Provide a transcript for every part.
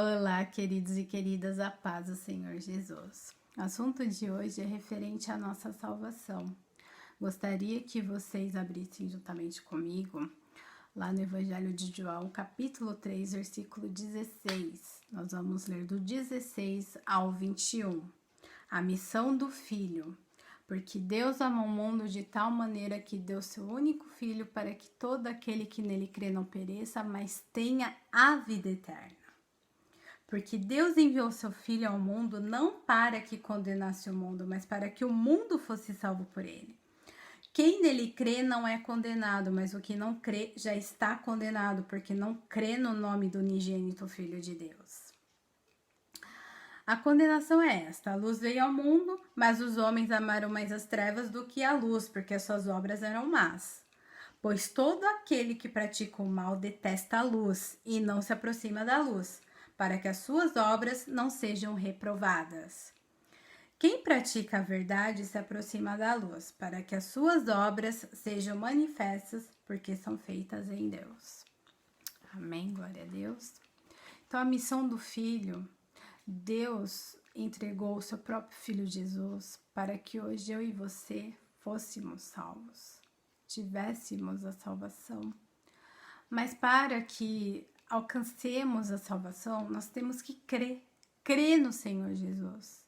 Olá, queridos e queridas, a paz do Senhor Jesus. O assunto de hoje é referente à nossa salvação. Gostaria que vocês abrissem juntamente comigo lá no Evangelho de João, capítulo 3, versículo 16. Nós vamos ler do 16 ao 21. A missão do Filho. Porque Deus amou o mundo de tal maneira que deu seu único Filho para que todo aquele que nele crê não pereça, mas tenha a vida eterna. Porque Deus enviou seu Filho ao mundo não para que condenasse o mundo, mas para que o mundo fosse salvo por ele. Quem nele crê não é condenado, mas o que não crê já está condenado, porque não crê no nome do unigênito Filho de Deus. A condenação é esta: a luz veio ao mundo, mas os homens amaram mais as trevas do que a luz, porque as suas obras eram más. Pois todo aquele que pratica o mal detesta a luz e não se aproxima da luz, para que as suas obras não sejam reprovadas. Quem pratica a verdade se aproxima da luz, para que as suas obras sejam manifestas, porque são feitas em Deus. Amém, glória a Deus. Então, a missão do Filho, Deus entregou o seu próprio Filho Jesus para que hoje eu e você fôssemos salvos, tivéssemos a salvação. Mas para que alcancemos a salvação, nós temos que crer no Senhor Jesus.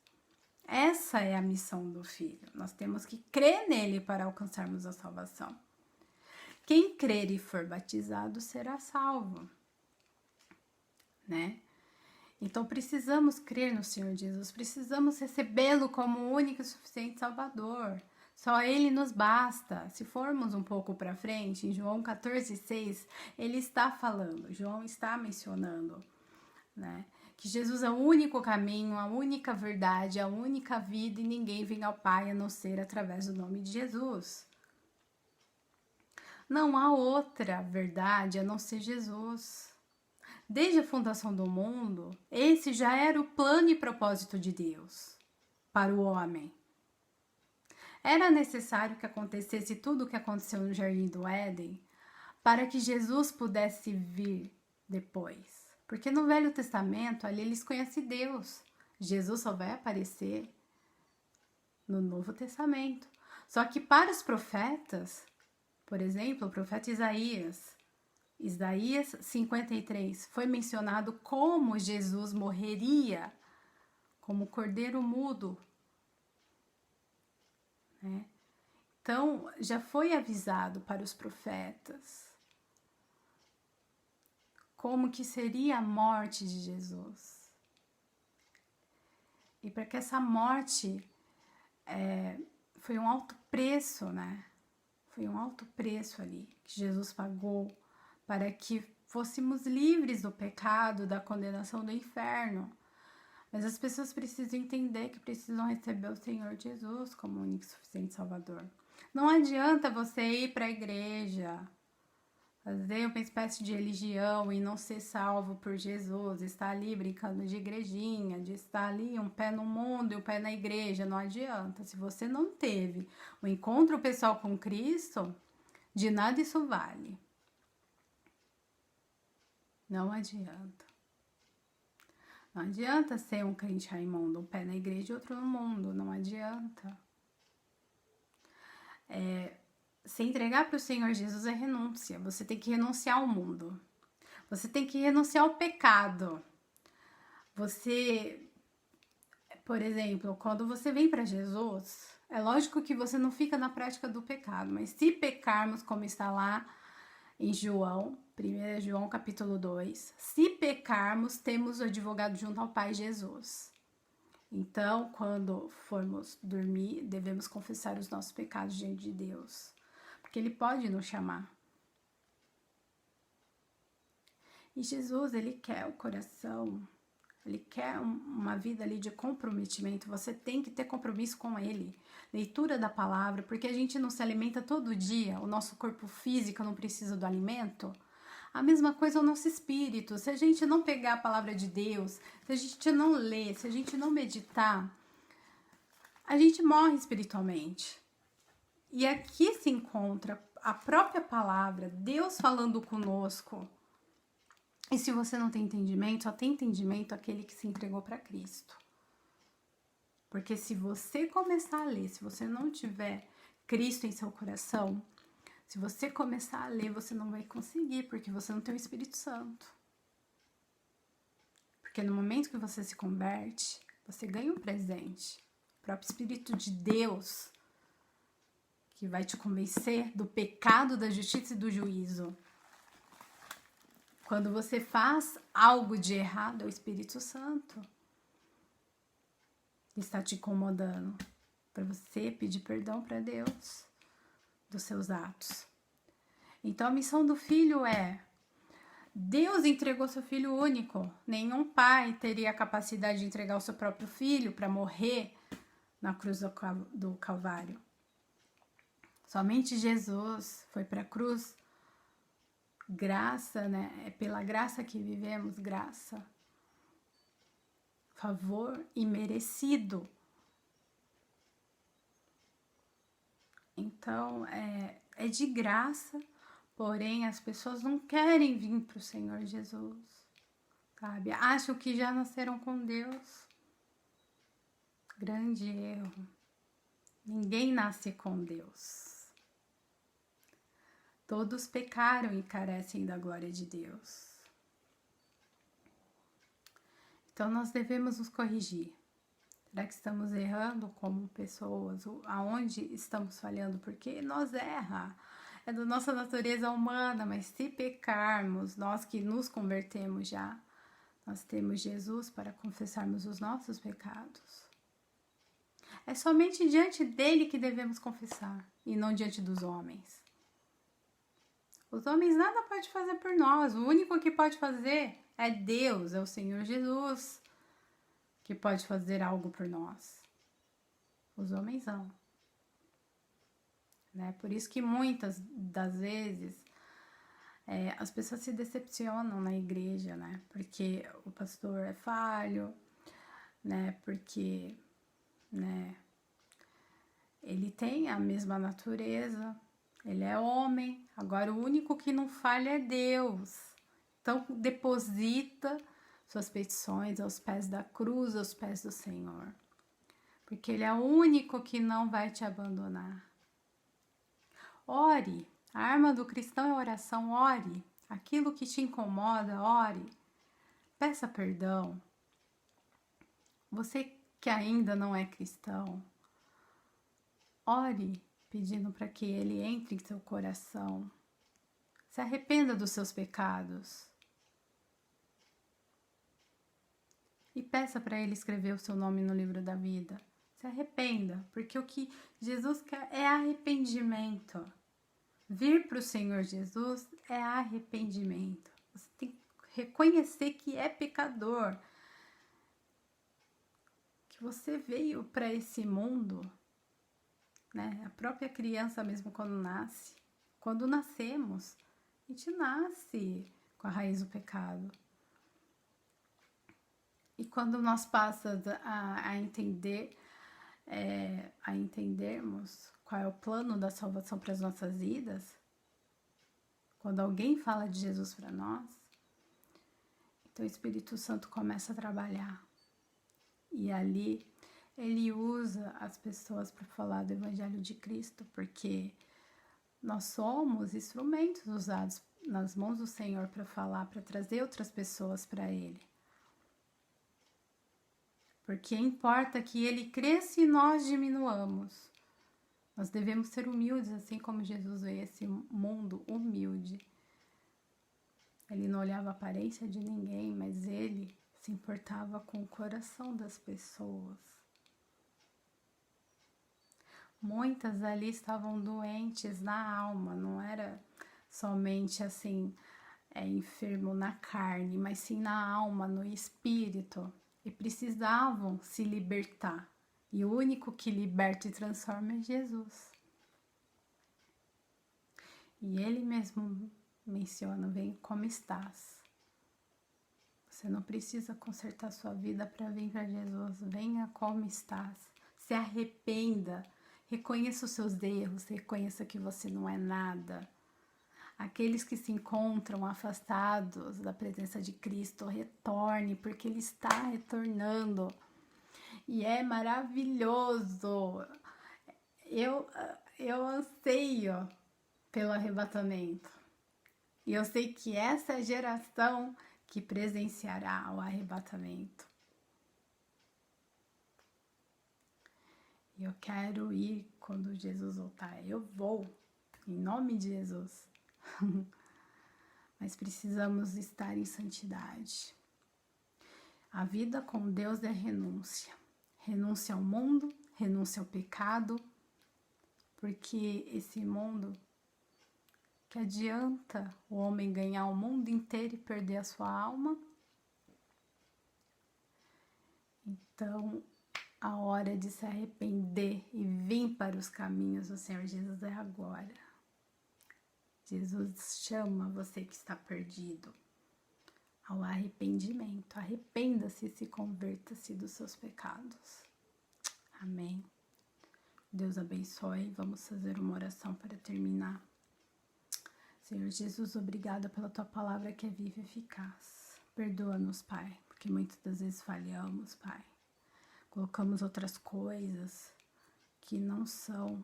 Essa é a missão do Filho. Nós temos que crer nele para alcançarmos a salvação. Quem crer e for batizado será salvo, né? Então precisamos crer no Senhor Jesus, precisamos recebê-lo como o único e suficiente Salvador. Só ele nos basta. Se formos um pouco para frente, em João 14,6, ele está falando, João está mencionando, né, que Jesus é o único caminho, a única verdade, a única vida e ninguém vem ao Pai a não ser através do nome de Jesus. Não há outra verdade a não ser Jesus. Desde a fundação do mundo, esse já era o plano e propósito de Deus para o homem. Era necessário que acontecesse tudo o que aconteceu no Jardim do Éden para que Jesus pudesse vir depois. Porque no Velho Testamento, ali eles conhecem Deus. Jesus só vai aparecer no Novo Testamento. Só que para os profetas, por exemplo, o profeta Isaías 53, foi mencionado como Jesus morreria como cordeiro mudo, né? Então, já foi avisado para os profetas como que seria a morte de Jesus. E para que essa morte foi um alto preço, né? Foi um alto preço ali que Jesus pagou para que fôssemos livres do pecado, da condenação do inferno. Mas as pessoas precisam entender que precisam receber o Senhor Jesus como o único e suficiente Salvador. Não adianta você ir para a igreja, fazer uma espécie de religião e não ser salvo por Jesus, estar ali brincando de igrejinha, de estar ali um pé no mundo e um pé na igreja. Não adianta. Se você não teve o encontro pessoal com Cristo, de nada isso vale. Não adianta. Não adianta ser um crente Raimundo, um pé na igreja e outro no mundo. Não adianta. Se entregar para o Senhor Jesus é renúncia. Você tem que renunciar ao mundo. Você tem que renunciar ao pecado. Você, por exemplo, quando você vem para Jesus, é lógico que você não fica na prática do pecado. Mas se pecarmos, como está lá em João, 1 João capítulo 2, se pecarmos, temos o advogado junto ao Pai Jesus. Então, quando formos dormir, devemos confessar os nossos pecados diante de Deus, porque Ele pode nos chamar. E Jesus, Ele quer o coração, Ele quer uma vida ali de comprometimento. Você tem que ter compromisso com Ele. Leitura da palavra, porque a gente não se alimenta todo dia, o nosso corpo físico não precisa do alimento. A mesma coisa é o nosso espírito. Se a gente não pegar a palavra de Deus, se a gente não ler, se a gente não meditar, a gente morre espiritualmente. E aqui se encontra a própria palavra, Deus falando conosco, E se você não tem entendimento, só tem entendimento aquele que se entregou para Cristo. Porque se você começar a ler, se você não tiver Cristo em seu coração, se você começar a ler, você não vai conseguir, porque você não tem o Espírito Santo. Porque no momento que você se converte, você ganha um presente. O próprio Espírito de Deus, que vai te convencer do pecado, da justiça e do juízo. Quando você faz algo de errado, é o Espírito Santo que está te incomodando, para você pedir perdão para Deus dos seus atos. Então a missão do filho é: Deus entregou seu filho único. Nenhum pai teria a capacidade de entregar o seu próprio filho para morrer na cruz do Calvário. Somente Jesus foi para a cruz. Graça, né? É pela graça que vivemos, graça. Favor imerecido. Então, é de graça, porém as pessoas não querem vir para o Senhor Jesus, sabe? Acham que já nasceram com Deus. Grande erro. Ninguém nasce com Deus. Todos pecaram e carecem da glória de Deus. Então nós devemos nos corrigir. Será que estamos errando como pessoas? Aonde estamos falhando? Porque nós erra. É da nossa natureza humana, mas se pecarmos, nós que nos convertemos já, nós temos Jesus para confessarmos os nossos pecados. É somente diante dele que devemos confessar e não diante dos homens. Os homens nada podem fazer por nós. O único que pode fazer é Deus, é o Senhor Jesus, que pode fazer algo por nós. Os homens não. Né? Por isso que muitas das vezes as pessoas se decepcionam na igreja, né? Porque o pastor é falho, né? Porque, né? Ele tem a mesma natureza, ele é homem. Agora o único que não falha é Deus. Então deposita suas petições aos pés da cruz, aos pés do Senhor. Porque ele é o único que não vai te abandonar. Ore. A arma do cristão é a oração. Ore. Aquilo que te incomoda, ore. Peça perdão. Você que ainda não é cristão, ore pedindo para que ele entre em seu coração. Se arrependa dos seus pecados. E peça para ele escrever o seu nome no livro da vida. Se arrependa, porque o que Jesus quer é arrependimento. Vir para o Senhor Jesus é arrependimento. Você tem que reconhecer que é pecador. Que você veio para esse mundo, né? A própria criança mesmo quando nascemos, a gente nasce com a raiz do pecado. E quando nós passamos a entendermos qual é o plano da salvação para as nossas vidas, quando alguém fala de Jesus para nós, então o Espírito Santo começa a trabalhar. E ali ele usa as pessoas para falar do Evangelho de Cristo, porque nós somos instrumentos usados nas mãos do Senhor para falar, para trazer outras pessoas para Ele. Porque importa que Ele cresça e nós diminuamos. Nós devemos ser humildes, assim como Jesus veio a esse mundo humilde. Ele não olhava a aparência de ninguém, mas Ele se importava com o coração das pessoas. Muitas ali estavam doentes na alma, não era somente assim, enfermo na carne, mas sim na alma, no espírito. E precisavam se libertar. E o único que liberta e transforma é Jesus. E ele mesmo menciona: vem como estás. Você não precisa consertar sua vida para vir para Jesus. Venha como estás. Se arrependa. Reconheça os seus erros. Reconheça que você não é nada. Aqueles que se encontram afastados da presença de Cristo, retorne, porque Ele está retornando. E é maravilhoso. Eu anseio pelo arrebatamento. E eu sei que essa é a geração que presenciará o arrebatamento. E eu quero ir quando Jesus voltar. Eu vou, em nome de Jesus. Mas precisamos estar em santidade. A vida com Deus é renúncia. Renúncia ao mundo, renúncia ao pecado, porque esse mundo, que adianta o homem ganhar o mundo inteiro e perder a sua alma? Então, a hora de se arrepender e vir para os caminhos do Senhor Jesus é agora. Jesus chama você que está perdido ao arrependimento. Arrependa-se e se converta-se dos seus pecados. Amém. Deus abençoe. Vamos fazer uma oração para terminar. Senhor Jesus, obrigada pela Tua palavra que é viva e eficaz. Perdoa-nos, Pai, porque muitas das vezes falhamos, Pai. Colocamos outras coisas que não são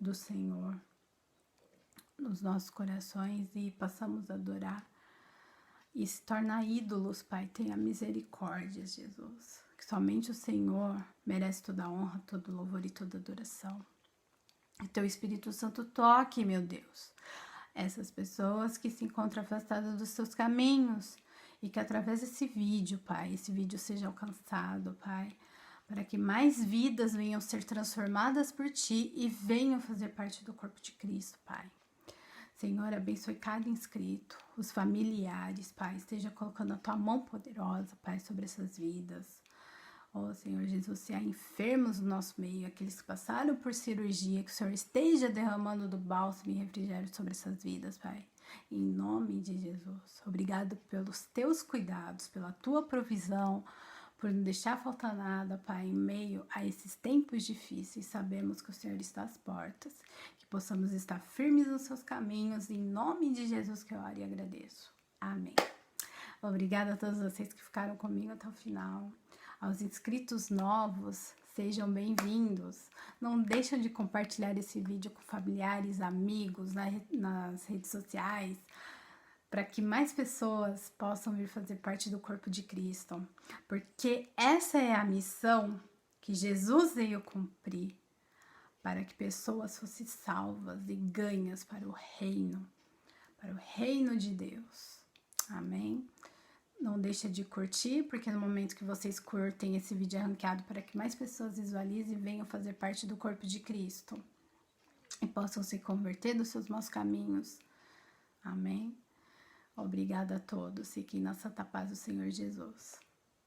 do Senhor nos nossos corações e passamos a adorar e se tornar ídolos, Pai. Tenha misericórdia, Jesus. Que somente o Senhor merece toda a honra, todo louvor e toda adoração. Que Teu Espírito Santo toque, meu Deus, essas pessoas que se encontram afastadas dos Teus caminhos e que através desse vídeo, Pai, esse vídeo seja alcançado, Pai, para que mais vidas venham ser transformadas por Ti e venham fazer parte do corpo de Cristo, Pai. Senhor, abençoe cada inscrito, os familiares, Pai, esteja colocando a Tua mão poderosa, Pai, sobre essas vidas. Oh, Senhor Jesus, se há enfermos no nosso meio, aqueles que passaram por cirurgia, que o Senhor esteja derramando do bálsamo e refrigério sobre essas vidas, Pai. Em nome de Jesus. Obrigado pelos Teus cuidados, pela Tua provisão, por não deixar faltar nada, Pai, em meio a esses tempos difíceis. Sabemos que o Senhor está às portas, que possamos estar firmes nos Seus caminhos. Em nome de Jesus que eu oro e agradeço. Amém. Obrigada a todos vocês que ficaram comigo até o final. Aos inscritos novos, sejam bem-vindos. Não deixem de compartilhar esse vídeo com familiares, amigos, nas redes sociais, para que mais pessoas possam vir fazer parte do corpo de Cristo. Porque essa é a missão que Jesus veio cumprir, para que pessoas fossem salvas e ganhas para o reino de Deus. Amém? Não deixa de curtir, porque no momento que vocês curtem, esse vídeo é ranqueado para que mais pessoas visualizem e venham fazer parte do corpo de Cristo. E possam se converter dos seus maus caminhos. Amém? Obrigada a todos. Fiquem na santa paz do Senhor Jesus.